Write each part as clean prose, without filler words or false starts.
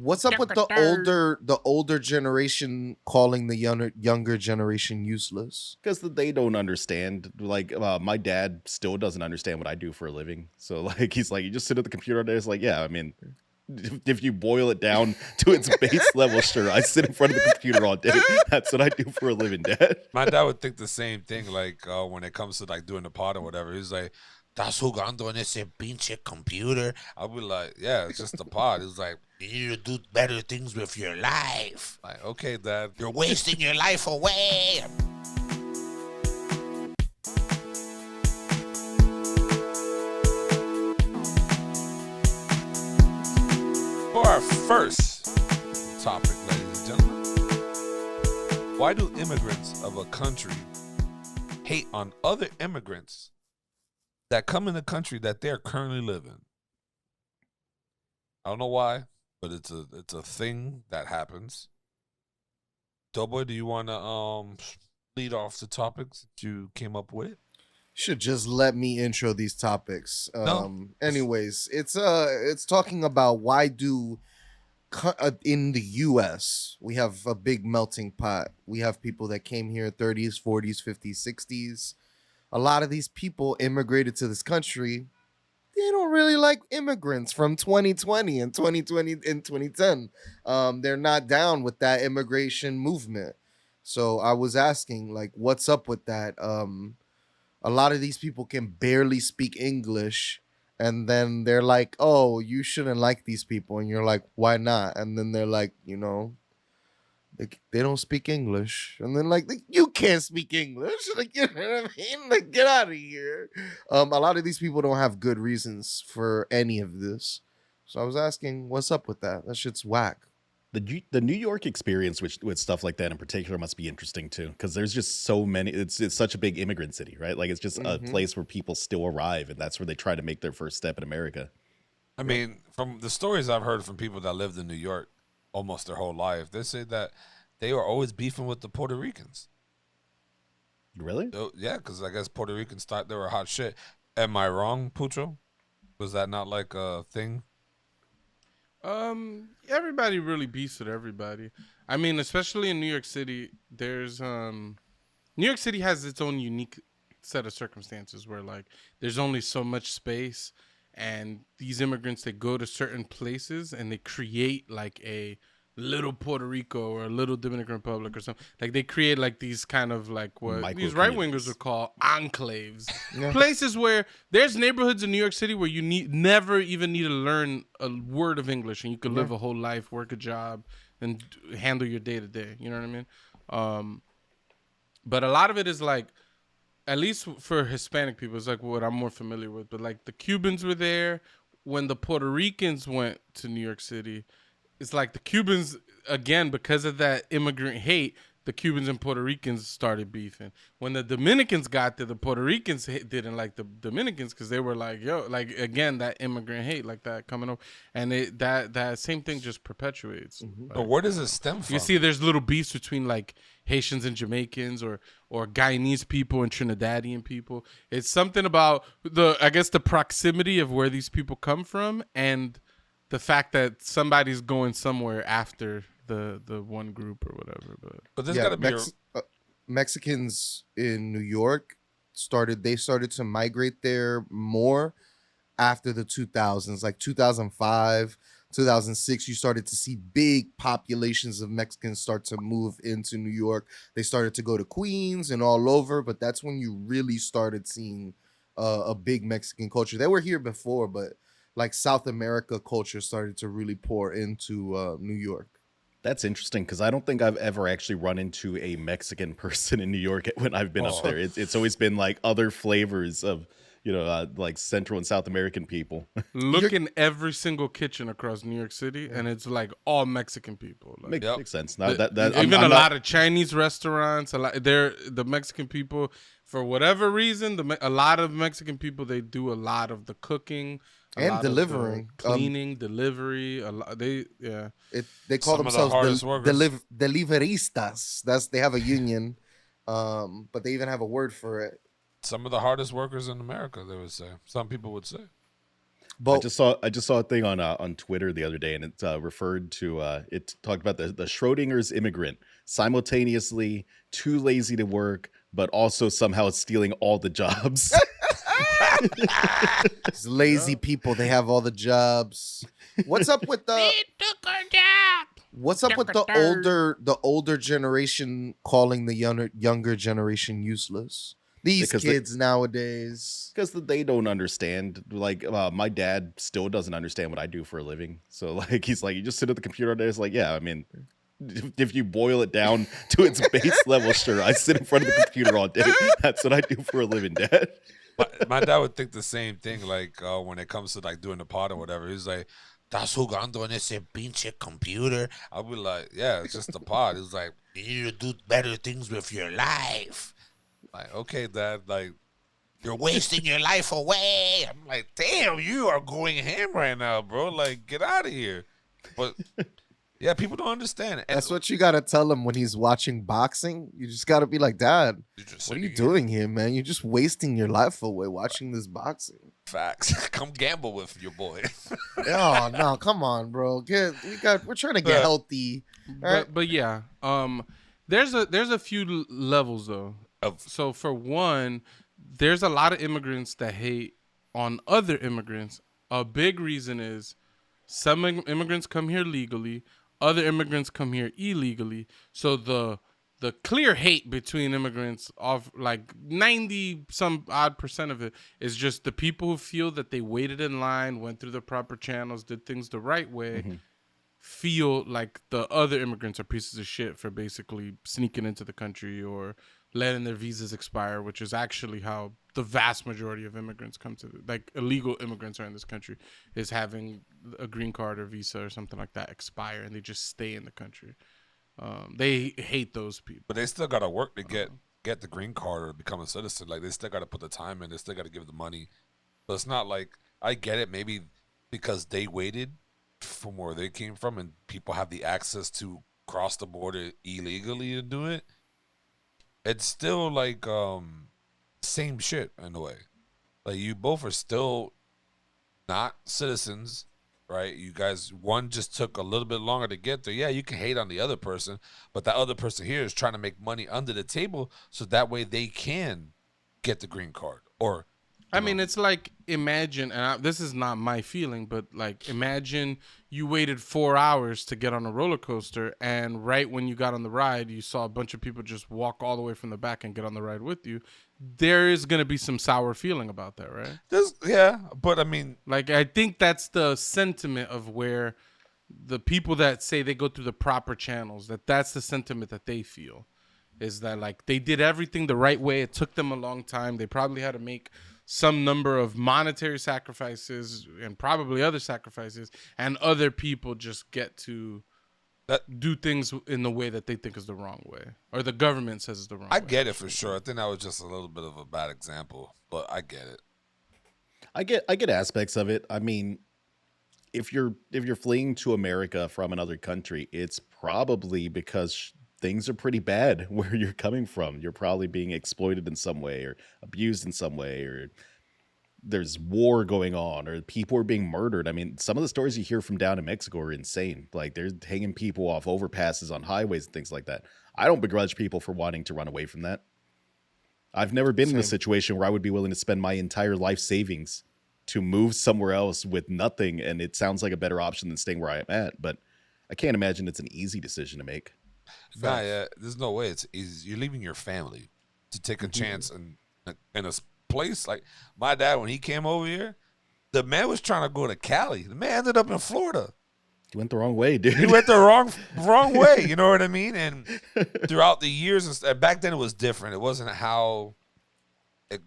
What's up with the older generation calling the younger generation useless? Because they don't understand. Like my dad still doesn't understand what I do for a living. So like he's like, you just sit at the computer all day. It's like, yeah, I mean, if you boil it down to its base level, sure, I sit in front of the computer all day. That's what I do for a living, Dad. My dad would think the same thing, like when it comes to like doing the pod or whatever. He's like, "Estás jugando en ese pinche computer." I'll be like, "Yeah, it's just a pod." He's like, "You need to do better things with your life." Like, okay, Dad, you're wasting your life away. For our first topic, ladies and gentlemen, why do immigrants of a country hate on other immigrants that come in the country that they're currently living? I don't know why, but it's a thing that happens. Doughboy, do you want to lead off the topics that you came up with? Should just let me intro these topics. No. Anyways, it's talking about why do in the US we have a big melting pot. We have people that came here 30s, 40s, 50s, 60s. A lot of these people immigrated to this country. They don't really like immigrants from 2020 and 2020 and 2010. They're not down with that immigration movement. So I was asking, like, what's up with that? A lot of these people can barely speak English, and then they're like, "Oh, you shouldn't like these people," and you're like, "Why not?" And then they're like, they don't speak English, and then like you can't speak English, like you know what I mean? Like get out of here. A lot of these people don't have good reasons for any of this, so I was asking, what's up with that? That shit's whack. The New York experience with stuff like that in particular must be interesting too, because there's just so many. It's such a big immigrant city, right? Like it's just a place where people still arrive, and that's where they try to make their first step in America. I mean, from the stories I've heard from people that lived in New York almost their whole life, they say that they were always beefing with the Puerto Ricans. Really? Yeah, because I guess Puerto Ricans thought they were hot shit. Am I wrong, Pucho? Was that not like a thing? Everybody really beefs with everybody. I mean, especially in New York City, there's New York City has its own unique set of circumstances where like there's only so much space, and these immigrants, they go to certain places and they create like a little Puerto Rico or a little Dominican Republic or something. Like they create like these kind of like what Micro these right wingers communities. would call enclaves. Places where there's neighborhoods in New York City where you never even need to learn a word of English, and you could live a whole life, work a job, and handle your day to day. You know what I mean? But a lot of it is like, at least for Hispanic people, it's like what I'm more familiar with. But like the Cubans were there when the Puerto Ricans went to New York City. It's like the Cubans, again, because of that immigrant hate, the Cubans and Puerto Ricans started beefing. When the Dominicans got there, the Puerto Ricans didn't like the Dominicans because they were like, yo, like, again, that immigrant hate, like that coming over. And that same thing just perpetuates. But where does it stem from? You see, there's little beefs between like Haitians and Jamaicans, or Guyanese people and Trinidadian people. It's something about I guess the proximity of where these people come from, and the fact that somebody's going somewhere after the one group or whatever. But there's got to be Mexicans in New York started to migrate there more after the 2000s, like 2005, 2006. You started to see big populations of Mexicans start to move into New York. They started to go to Queens and all over, but that's when you really started seeing a big Mexican culture. They were here before, but like South America culture started to really pour into New York. That's interesting because I don't think I've ever actually run into a Mexican person in New York when I've been up there. It's always been like other flavors of, like Central and South American people. Look in every single kitchen across New York City, and it's like all Mexican people. Like, Makes sense. Now, even a lot of Chinese restaurants, the Mexican people, for whatever reason, a lot of Mexican people, they do a lot of the cooking. And delivering, cleaning, delivery. They call themselves deliveristas. They have a union, but they even have a word for it. Some of the hardest workers in America, they would say. Some people would say. I But just saw a thing on Twitter the other day, and it referred to it talked about the Schrodinger's immigrant, simultaneously too lazy to work, but also somehow stealing all the jobs. these lazy people, they have all the jobs. What's up with the What's up with the older generation calling the younger generation useless? These Because kids nowadays. because they don't understand. Like my dad still doesn't understand what I do for a living. So like he's like, you just sit at the computer all day. It's like, yeah, I mean, if you boil it down to its base level, sure, I sit in front of the computer all day. That's what I do for a living, Dad. My dad would think the same thing, like when it comes to like doing the pod or whatever. He's like, "Estás jugando en ese pinche computer." I'll be like, "Yeah, it's just the pod." He's like, "You need to do better things with your life." Like, okay, Dad, like you're wasting your life away. I'm like, damn, you are going ham right now, bro. Like, get out of here. But yeah, people don't understand it. And That's what you gotta tell him when he's watching boxing. You just gotta be like, Dad, you're just what are you sitting here. doing here, man? You're just wasting your life away watching this boxing. Facts. Come gamble with your boy. Oh no, come on, bro. We're trying to get healthy. Alright. But yeah, there's a few levels though. So for one, there's a lot of immigrants that hate on other immigrants. A big reason is some immigrants come here legally, other immigrants come here illegally. So the clear hate between immigrants, of like 90 some odd percent of it, is just the people who feel that they waited in line, went through the proper channels, did things the right way, feel like the other immigrants are pieces of shit for basically sneaking into the country or letting their visas expire, which is actually how the vast majority of immigrants come to, like illegal immigrants are in this country, is having a green card or visa or something like that expire and they just stay in the country. They hate those people. But they still gotta work to get the green card or become a citizen. Like they still gotta put the time in. They still gotta give the money. So it's not like, I get it, maybe because they waited from where they came from and people have the access to cross the border illegally to do it. It's still like same shit in a way. Like you both are still not citizens, right? You guys, one just took a little bit longer to get there. Yeah, you can hate on the other person, but that other person here is trying to make money under the table so that way they can get the green card. Or I mean, it's like, imagine, and this is not my feeling, but like, imagine you waited 4 hours to get on a roller coaster, and right when you got on the ride, you saw a bunch of people just walk all the way from the back and get on the ride with you. There is going to be some sour feeling about that, right? yeah, but I mean, Like, I think that's the sentiment of where the people that say they go through the proper channels, that's the sentiment that they feel, is that like they did everything the right way. It took them a long time. They probably had to make some number of monetary sacrifices and probably other sacrifices, and other people just get to do things in the way that they think is the wrong way, or the government says is the wrong way. I get it for sure. I think that was just a little bit of a bad example, but I get it. I get aspects of it. I mean, if you're fleeing to America from another country, it's probably because things are pretty bad where you're coming from. You're probably being exploited in some way or abused in some way, or there's war going on, or people are being murdered. I mean, some of the stories you hear from down in Mexico are insane. Like they're hanging people off overpasses on highways and things like that. I don't begrudge people for wanting to run away from that. I've never been in a situation where I would be willing to spend my entire life savings to move somewhere else with nothing, and it sounds like a better option than staying where I am at, but I can't imagine it's an easy decision to make. Nah, yeah, there's no way it's easy. You're leaving your family to take a chance in a place like my dad. When he came over here, the man was trying to go to Cali. The man ended up in Florida. You went the wrong way, dude. He went the wrong way. You know what I mean? And throughout the years, and back then it was different. It wasn't how,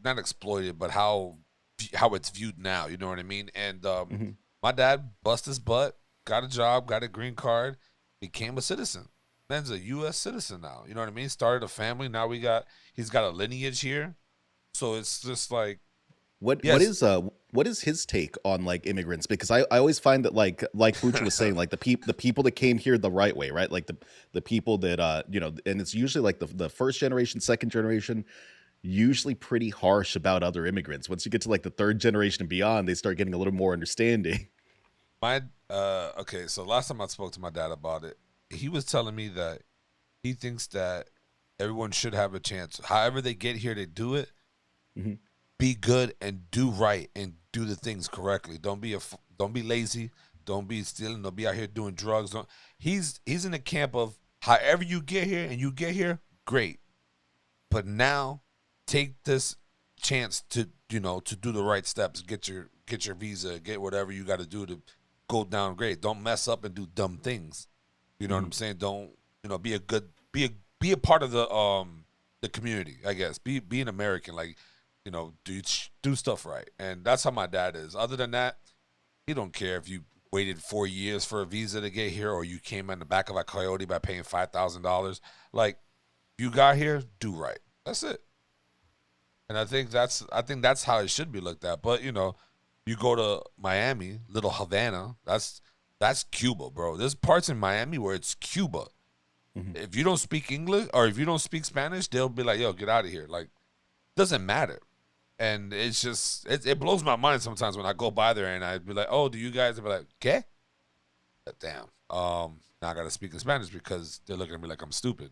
not exploited, but how it's viewed now. You know what I mean? And my dad bust his butt, got a job, got a green card, became a citizen. Man's a U.S. citizen now. You know what I mean? Started a family. Now he's got a lineage here. So it's just like, what is his take on like immigrants? Because I always find that like Bucha was saying, like the people that came here the right way, right? Like the people that and it's usually like the first generation, second generation, usually pretty harsh about other immigrants. Once you get to like the third generation and beyond, they start getting a little more understanding. My okay, so last time I spoke to my dad about it, he was telling me that he thinks that everyone should have a chance. However they get here, they do it. Mhm. Be good and do right and do the things correctly. Don't be lazy. Don't be stealing. Don't be out here doing drugs. Don't. He's in the camp of however you get here and you get here, great. But now, take this chance to to do the right steps. Get your visa. Get whatever you got to do to go down great. Don't mess up and do dumb things. You know what I'm saying? Don't be a good be a part of the community. I guess be an American. Like do stuff right, and that's how my dad is. Other than that, he don't care if you waited 4 years for a visa to get here or you came in the back of a coyote by paying $5,000. Like you got here, do right. That's it. And I think that's how it should be looked at. But you go to Miami, little Havana, that's Cuba, bro. There's parts in Miami where it's Cuba. If you don't speak English or if you don't speak Spanish, they'll be like, yo, get out of here. Like, doesn't matter. And it's just it blows my mind sometimes when I go by there and I'd be like, oh, do you guys? I'd be like, ¿qué? Damn. Now I gotta speak in Spanish because they're looking at me like I'm stupid.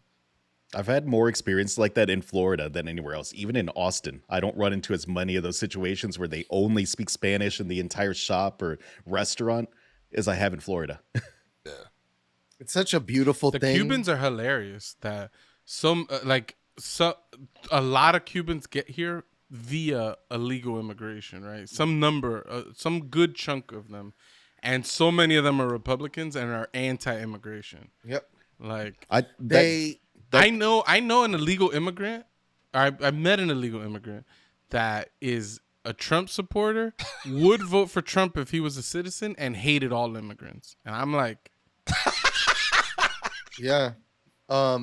I've had more experience like that in Florida than anywhere else. Even in Austin, I don't run into as many of those situations where they only speak Spanish in the entire shop or restaurant as I have in Florida. Yeah. It's such a beautiful The thing. Cubans are hilarious. That a lot of Cubans get here via illegal immigration, right? Some good chunk of them, and so many of them are Republicans and are anti-immigration. Yep. Like I know an illegal immigrant. I met an illegal immigrant that is a Trump supporter, would vote for Trump if he was a citizen, and hated all immigrants. And I'm like, Yeah.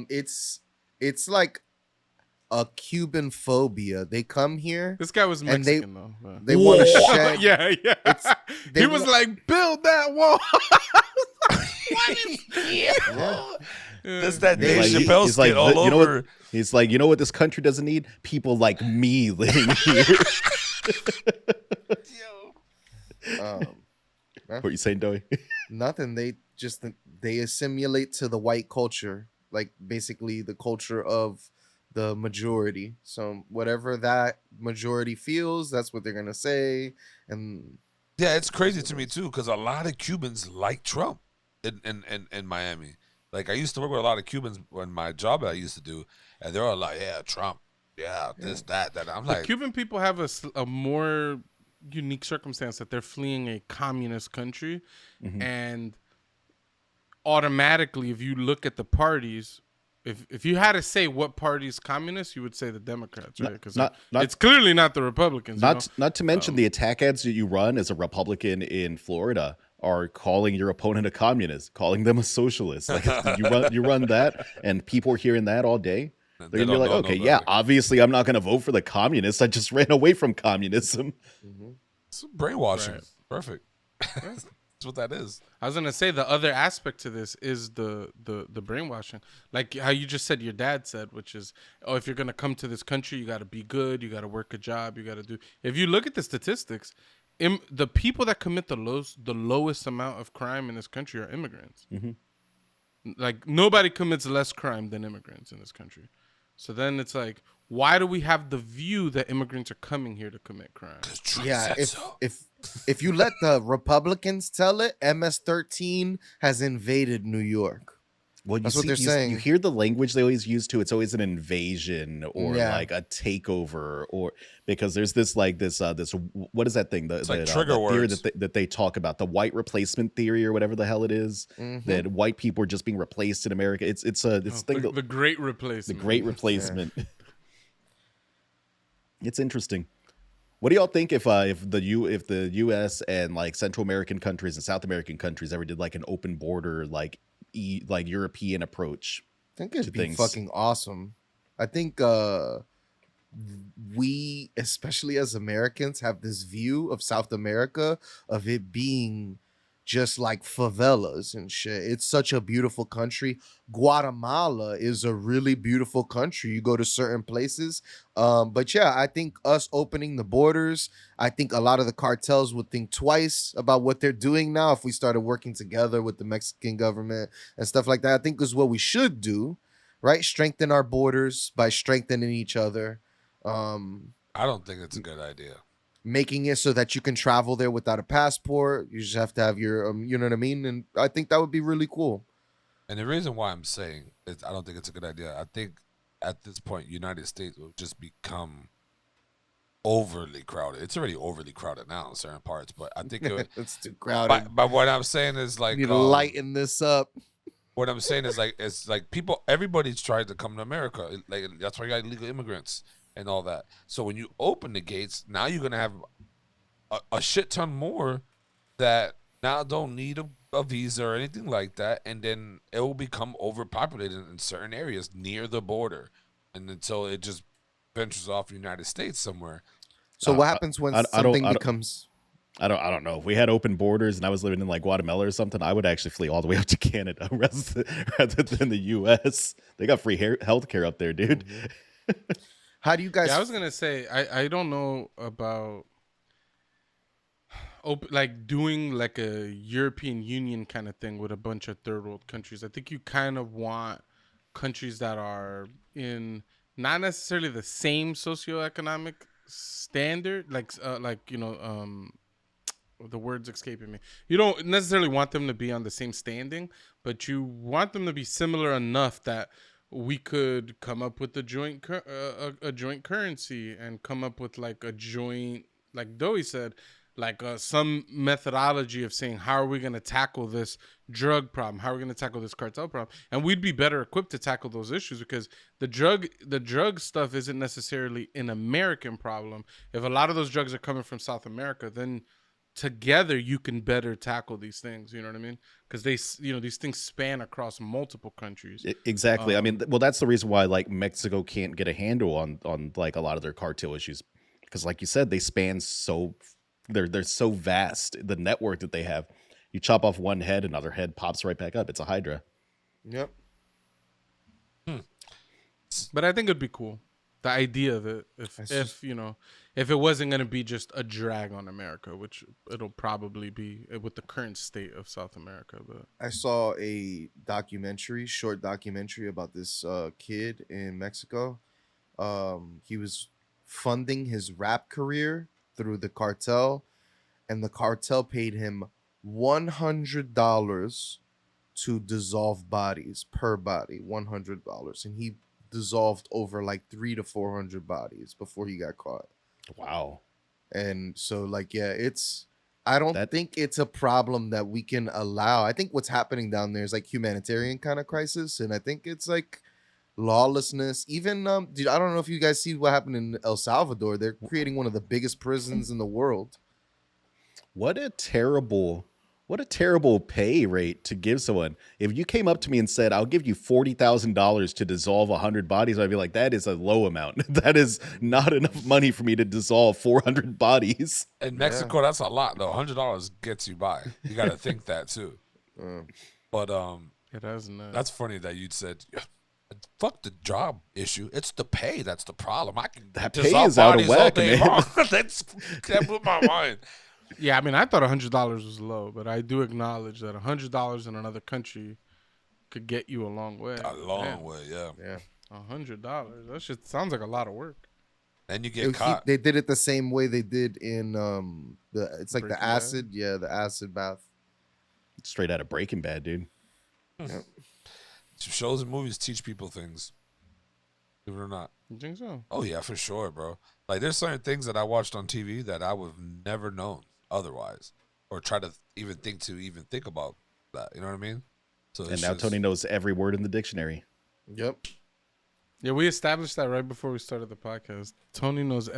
It's like a Cuban phobia. They come here, this guy was And Mexican though. But. they want to shed. Yeah. they He was wa- like, build that wall. Yeah. That's that Dave Like, Chappelle he's like, skit all you know over. what? He's like, you know what this country doesn't need? People like me living here. Um, What are you saying, Doey? nothing. They assimilate to the white culture, like basically the culture of the majority. So whatever that majority feels, that's what they're gonna say. And Yeah, it's crazy to me too because a lot of Cubans like Trump in Miami. Like I used to work with a lot of Cubans when my job I used to do, and they're all like, "Yeah, Trump, yeah, this, that." I'm The like, Cuban people have a more unique circumstance that they're fleeing a communist country, and automatically, if you look at the parties, if you had to say what party is communist, you would say the Democrats, right? Because it's clearly not the Republicans. Not to mention the attack ads that you run as a Republican in Florida are calling your opponent a communist, calling them a socialist. Like you run that, and people are hearing that all day. They're They gonna be don't like, know okay, no yeah, better. obviously I'm not gonna vote for the communists. I just ran away from communism. it's brainwashing. Right. Perfect. That's what that is. I was gonna say the other aspect to this is the brainwashing, like how you just said your dad said, which is, oh, if you're gonna come to this country, you got to be good, you got to work a job, you got to do. If you look at the statistics, the people that commit the lowest amount of crime in this country are immigrants. Like nobody commits less crime than immigrants in this country. So then it's like, why do we have the view that immigrants are coming here to commit crime? Trump yeah, said so. if you let the Republicans tell it, MS-13 has invaded New York. Well, That's what they're you saying. You hear the language they always use too. It's always an invasion or Yeah. like a takeover, or because there's this what is that thing? It's like trigger the theory words. that they talk about, the white replacement theory or whatever the hell it is, that white people are just being replaced in America. It's this thing The great replacement. the great replacement. It's interesting. What do y'all think if the U.S. and like Central American countries and South American countries ever did like an open border like European approach? I think it'd to be things. fucking awesome. I think we, especially as Americans, have this view of South America of it being just like favelas and shit. It's such a beautiful country. Guatemala is a really beautiful country. You go to certain places. But yeah, I think us opening the borders, I think a lot of the cartels would think twice about what they're doing now if we started working together with the Mexican government and stuff like that. I think is what we should do, right? Strengthen our borders by strengthening each other. I don't think it's a good idea. Making it so that you can travel there without a passport. You just have to have your, you know what I mean? And I think that would be really cool. And the reason why I'm saying I don't think it's a good idea. I think at this point, United States will just become overly crowded. It's already overly crowded now in certain parts, but I think It's too crowded. but what I'm saying is like You need to lighten this up. what I'm saying is like it's like people, everybody's trying to come to America. Like that's why you got illegal immigrants and all that. So when you open the gates, now you're gonna have a shit ton more that now don't need a visa or anything like that, and then it will become overpopulated in certain areas near the border, and until it just ventures off the United States somewhere. So what happens when something becomes? I don't know. If we had open borders and I was living in like Guatemala or something, I would actually flee all the way up to Canada rather than the U.S. They got free healthcare up there, dude. How do you guys? Yeah, I was gonna say I don't know about like doing like a European Union kind of thing with a bunch of third world countries. I think you kind of want countries that are in not necessarily the same socioeconomic standard, like the word's escaping me. You don't necessarily want them to be on the same standing, but you want them to be similar enough that we could come up with a joint currency and come up with like a joint, like Doey said, like some methodology of saying how are we going to tackle this drug problem, how are we going to tackle this cartel problem, and we'd be better equipped to tackle those issues because the drug stuff isn't necessarily an American problem. If a lot of those drugs are coming from South America, then together you can better tackle these things. You know what I mean? Because these things span across multiple countries. Exactly. I mean, well, that's the reason why like Mexico can't get a handle on like a lot of their cartel issues, because like you said, they span so they're so vast. The network that they have, you chop off one head, another head pops right back up. It's a hydra. Yep. But I think it'd be cool. The idea of it, if it wasn't going to be just a drag on America, which it'll probably be with the current state of South America. But I saw a short documentary about this kid in Mexico. He was funding his rap career through the cartel, and the cartel paid him $100 to dissolve bodies per body, $100, and he dissolved over like 300 to 400 bodies before he got caught. Wow. And so like, yeah, I don't think it's a problem that we can allow. I think what's happening down there is like humanitarian kind of crisis, and I think it's like lawlessness. Even dude, I don't know if you guys see what happened in El Salvador. They're creating one of the biggest prisons in the world. What a terrible pay rate to give someone. If you came up to me and said, I'll give you $40,000 to dissolve 100 bodies, I'd be like, that is a low amount. That is not enough money for me to dissolve 400 bodies. In Mexico, that's a lot, though. $100 gets you by. You got to think that, too. But that's funny that you said, fuck the job issue. It's the pay that's the problem. That pay is out of whack, man. That blew my mind. yeah, I mean, I thought $100 was low, but I do acknowledge that $100 in another country could get you a long way. A long way, yeah. $100. That shit sounds like a lot of work. And you get caught. They did it the same way they did in it's like Breaking the acid, the acid bath. Straight out of Breaking Bad, dude. Yep. Shows and movies teach people things. Believe it or not. You think so? Oh, yeah, for sure, bro. Like, there's certain things that I watched on TV that I would have never known otherwise, or try to even think about that. You know what I mean? So And now Tony knows every word in the dictionary. Yep. Yeah, we established that right before we started the podcast. Tony knows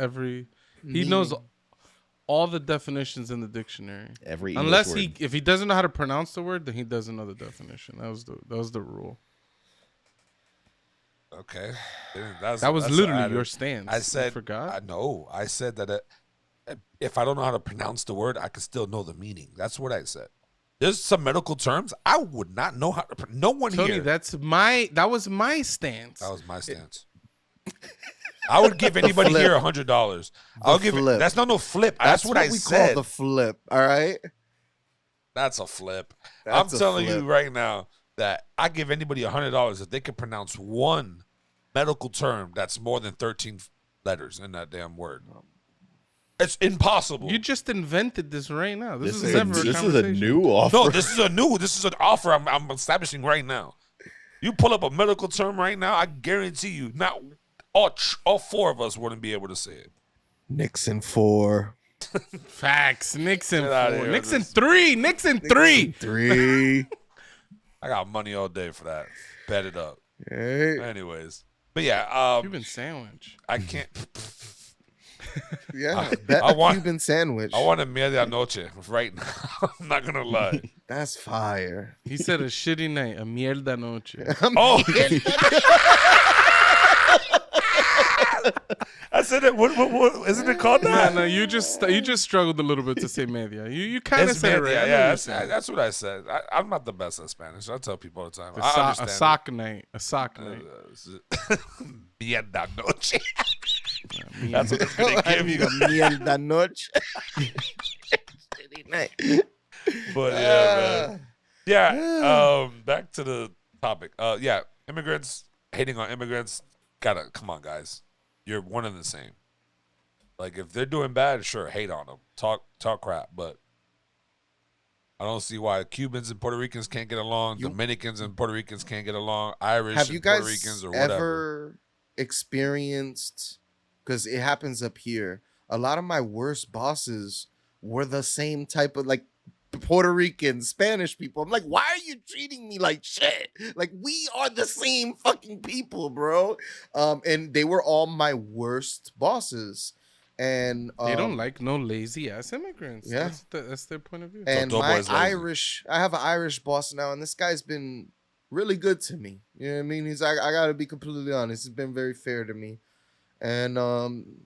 he knows all the definitions in the dictionary. Every English Unless word. if he doesn't know how to pronounce the word, then he doesn't know the definition. That was the rule. Okay. That was literally your stance. I said, you forgot? I said that if I don't know how to pronounce the word, I can still know the meaning. That's what I said. There's some medical terms I would not know how to. No one Tony, here. that was my stance. That was my stance. I would give anybody flip. here $100. I'll give it. flip. That's not no flip. That's what I we said. call the flip. All right. That's a flip. That's I'm a telling you flip. right now that I give anybody $100 if they can pronounce one medical term that's more than 13 letters in that damn word. It's impossible. You just invented this right now. This is is never a this is a conversation. new offer. No, this is an offer I'm establishing right now. You pull up a medical term right now, I guarantee you, not all four of us wouldn't be able to say it. Nixon 4. Facts. Nixon Get outta 4. here. Nixon 3. Nixon 3. 3. I got money all day for that. Bet it up. Hey. Anyways, but yeah, Cuban sandwich. I can't. Yeah. I Bet want- Cuban sandwich. I want a medianoche right now. I'm not gonna lie. That's fire. He said a shitty night, a mierda noche. Oh, I said it. What isn't it called that? No, you just struggled a little bit to say media. You kind of It's said it media, right. I know yeah, what you're saying. that's what I said. I'm not the best at Spanish. I tell people all the time. I a understand. sock night. A sock night. Medianoche. That's what it's gonna give you. Mierda noche. Shitty night. But yeah, man. Yeah. Back to the topic. Yeah, immigrants, hating on immigrants. Gotta come on, guys. You're one and the same. Like if they're doing bad, sure, hate on them. Talk crap, but I don't see why Cubans and Puerto Ricans can't get along. Dominicans and Puerto Ricans can't get along. Irish Have you and Puerto guys Ricans or whatever. ever experienced, because it happens up here, a lot of my worst bosses were the same type of like Puerto Rican, Spanish people. I'm like, why are you treating me like shit? Like we are the same fucking people, bro. And they were all my worst bosses. And They don't like no lazy ass immigrants. Yeah. That's their point of view. And Doughboy's my lazy. Irish, I have an Irish boss now, and this guy's been really good to me. You know what I mean? He's I gotta be completely honest. He's been very fair to me. And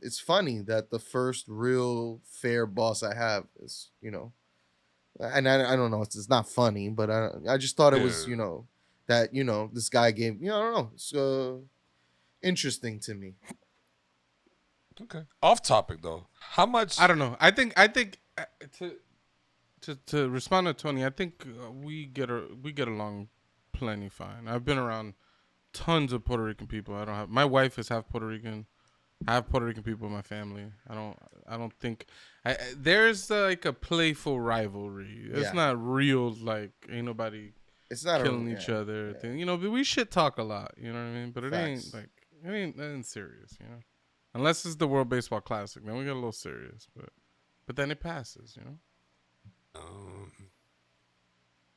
it's funny that the first real fair boss I have is, and I don't know, it's not funny, but I just thought it was, Yeah. that, this guy gave, I don't know, it's interesting to me. Okay. Off topic though. How much? I don't know. I think to respond to Tony, I think we get along plenty fine. I've been around tons of Puerto Rican people. My wife is half Puerto Rican. I have Puerto Rican people in my family. I don't think there's like a playful rivalry. It's Yeah. not real. Like ain't nobody It's not killing each other. yeah. Thing. But we shit talk a lot. You know what I mean? But it Facts. ain't serious. Unless it's the World Baseball Classic, then we get a little serious. But then it passes. I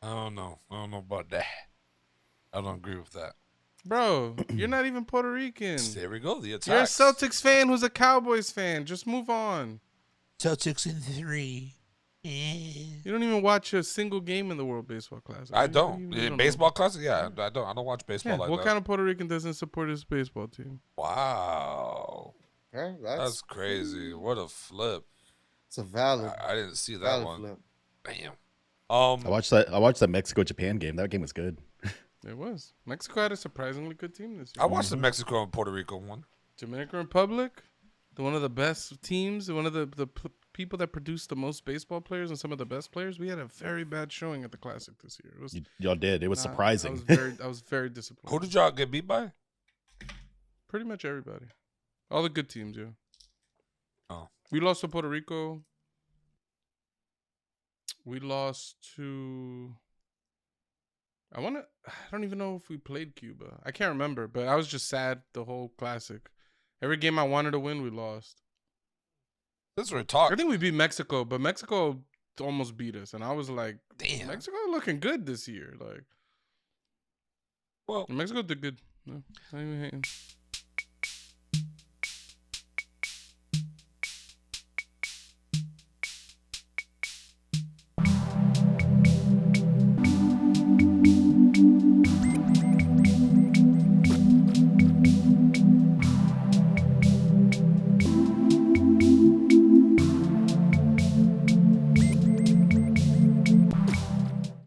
don't know. I don't know about that. I don't agree with that. Bro, you're not even Puerto Rican. There we go. The attacks. You're a Celtics fan who's a Cowboys fan. Just move on. Celtics in 3. You don't even watch a single game in the World Baseball Classic. I You don't. know. Baseball classic? Yeah, I don't. I don't watch baseball Yeah, like what that. kind of Puerto Rican doesn't support his baseball team? Wow. Yeah, That's crazy. What a flip. It's a valid, I didn't see that valid one. flip. Damn. I watched that Mexico Japan game. That game was good. It was. Mexico had a surprisingly good team this year. I watched the Mexico and Puerto Rico one. Dominican Republic, one of the best teams, one of the people that produced the most baseball players and some of the best players. We had a very bad showing at the Classic this year. It was Y'all did. It was surprising. I was very disappointed. Who did y'all get beat by? Pretty much everybody. All the good teams, yeah. Oh. We lost to Puerto Rico. We lost to I don't even know if we played Cuba. I can't remember, but I was just sad the whole Classic. Every game I wanted to win, we lost. This we're I talking. think we beat Mexico, but Mexico almost beat us, and I was like, Damn. Mexico looking good this year. Like, Well, Mexico did good. No, not even hating.